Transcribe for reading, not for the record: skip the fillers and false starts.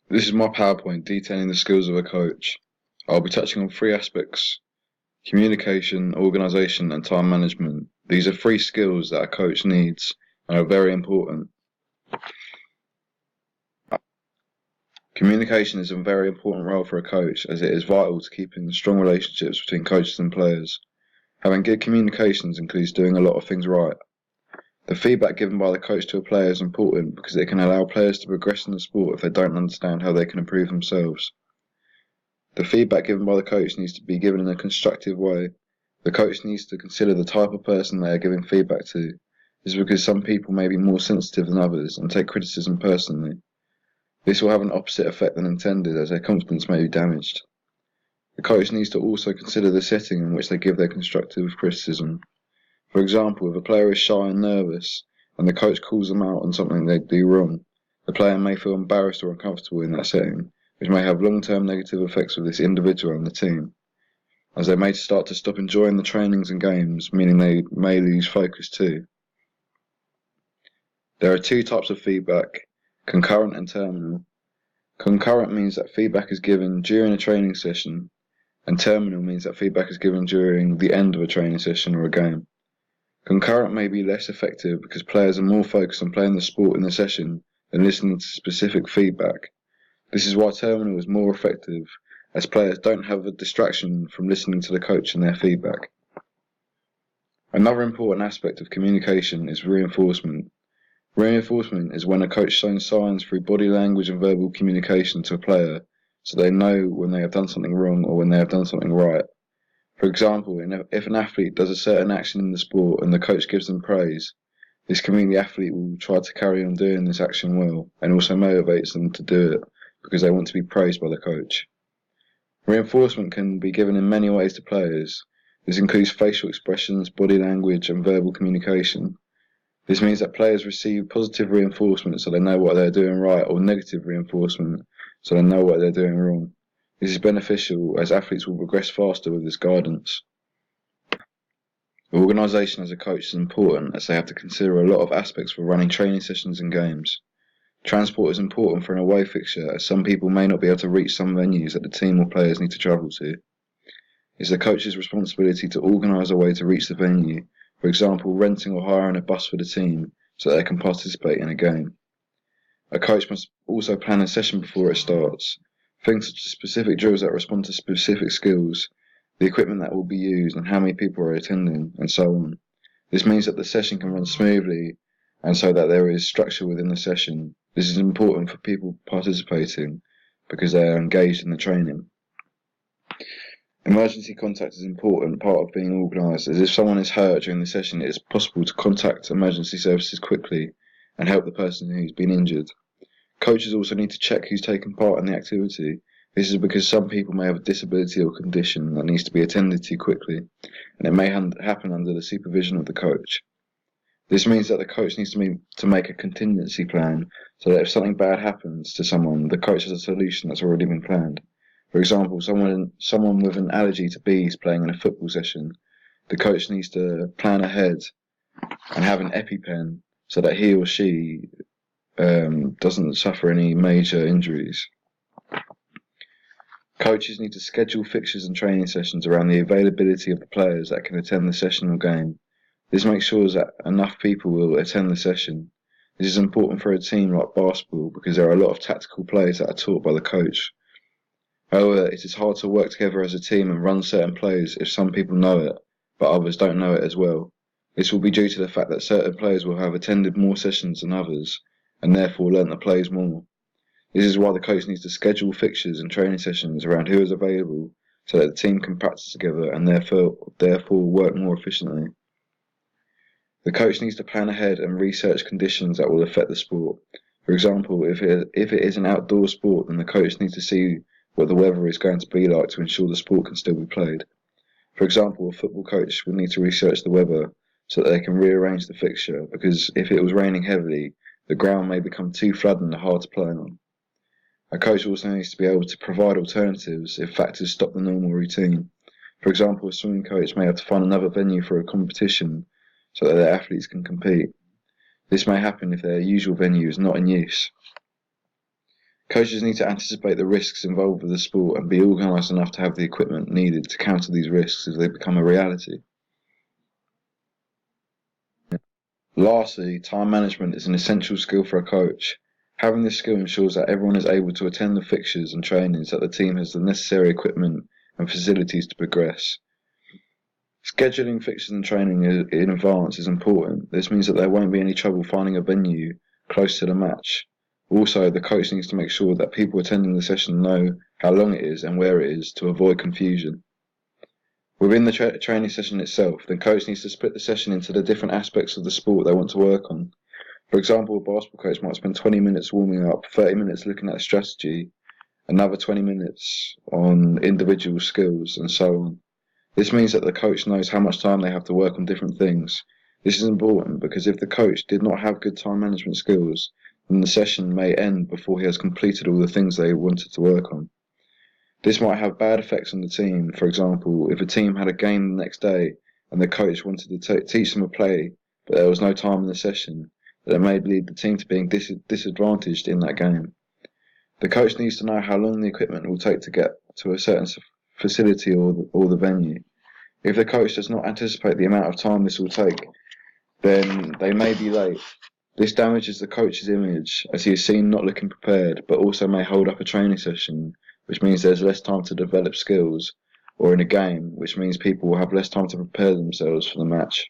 This is my PowerPoint detailing the skills of a coach. I'll be touching on three aspects: communication, organisation, and time management. These are three skills that a coach needs and are very important. Communication is a very important role for a coach as it is vital to keeping strong relationships between coaches and players. Having good communications includes doing a lot of things right. The feedback given by the coach to a player is important because it can allow players to progress in the sport if they don't understand how they can improve themselves. The feedback given by the coach needs to be given in a constructive way. The coach needs to consider the type of person they are giving feedback to. This is because some people may be more sensitive than others and take criticism personally. This will have an opposite effect than intended, as their confidence may be damaged. The coach needs to also consider the setting in which they give their constructive criticism. For example, if a player is shy and nervous, and the coach calls them out on something they do wrong, the player may feel embarrassed or uncomfortable in that setting, which may have long-term negative effects with this individual and the team, as they may start to stop enjoying the trainings and games, meaning they may lose focus too. There are two types of feedback: concurrent and terminal. Concurrent means that feedback is given during a training session, and terminal means that feedback is given during the end of a training session or a game. Concurrent may be less effective because players are more focused on playing the sport in the session than listening to specific feedback. This is why terminal is more effective, as players don't have a distraction from listening to the coach and their feedback. Another important aspect of communication is reinforcement. Reinforcement is when a coach shows signs through body language and verbal communication to a player so they know when they have done something wrong or when they have done something right. For example, if an athlete does a certain action in the sport and the coach gives them praise, this can mean the athlete will try to carry on doing this action well and also motivates them to do it because they want to be praised by the coach. Reinforcement can be given in many ways to players. This includes facial expressions, body language, and verbal communication. This means that players receive positive reinforcement so they know what they're doing right, or negative reinforcement so they know what they're doing wrong. This is beneficial as athletes will progress faster with this guidance. Organisation as a coach is important as they have to consider a lot of aspects for running training sessions and games. Transport is important for an away fixture as some people may not be able to reach some venues that the team or players need to travel to. It's the coach's responsibility to organise a way to reach the venue, for example renting or hiring a bus for the team so that they can participate in a game. A coach must also plan a session before it starts. Things such as specific drills that respond to specific skills, the equipment that will be used and how many people are attending, and so on. This means that the session can run smoothly and so that there is structure within the session. This is important for people participating because they are engaged in the training. Emergency contact is an important part of being organised, as if someone is hurt during the session, it is possible to contact emergency services quickly and help the person who's been injured. Coaches also need to check who's taking part in the activity. This is because some people may have a disability or condition that needs to be attended to quickly, and it may happen under the supervision of the coach. This means that the coach needs to make a contingency plan so that if something bad happens to someone, the coach has a solution that's already been planned. For example, someone with an allergy to bees playing in a football session, the coach needs to plan ahead and have an EpiPen so that he or she doesn't suffer any major injuries. Coaches need to schedule fixtures and training sessions around the availability of the players that can attend the session or game. This makes sure that enough people will attend the session. This is important for a team like basketball because there are a lot of tactical plays that are taught by the coach. However, it is hard to work together as a team and run certain plays if some people know it, but others don't know it as well. This will be due to the fact that certain players will have attended more sessions than others, and therefore learnt the plays more. This is why the coach needs to schedule fixtures and training sessions around who is available so that the team can practice together and therefore work more efficiently. The coach needs to plan ahead and research conditions that will affect the sport. For example, if it is an outdoor sport, then the coach needs to see what the weather is going to be like to ensure the sport can still be played. For example, a football coach would need to research the weather so that they can rearrange the fixture, because if it was raining heavily, the ground may become too flooded and hard to play on. A coach also needs to be able to provide alternatives if factors stop the normal routine. For example, a swimming coach may have to find another venue for a competition so that their athletes can compete. This may happen if their usual venue is not in use. Coaches need to anticipate the risks involved with the sport and be organised enough to have the equipment needed to counter these risks as they become a reality. Lastly, time management is an essential skill for a coach. Having this skill ensures that everyone is able to attend the fixtures and trainings, that the team has the necessary equipment and facilities to progress. Scheduling fixtures and training in advance is important. This means that there won't be any trouble finding a venue close to the match. Also, the coach needs to make sure that people attending the session know how long it is and where it is to avoid confusion. Within the training session itself, the coach needs to split the session into the different aspects of the sport they want to work on. For example, a basketball coach might spend 20 minutes warming up, 30 minutes looking at strategy, another 20 minutes on individual skills, and so on. This means that the coach knows how much time they have to work on different things. This is important because if the coach did not have good time management skills, then the session may end before he has completed all the things they wanted to work on. This might have bad effects on the team. For example, if a team had a game the next day and the coach wanted to teach them a play, but there was no time in the session, then it may lead the team to being disadvantaged in that game. The coach needs to know how long the equipment will take to get to a certain facility or the venue. If the coach does not anticipate the amount of time this will take, then they may be late. This damages the coach's image as he is seen not looking prepared, but also may hold up a training session, which means there's less time to develop skills, or in a game, which means people will have less time to prepare themselves for the match.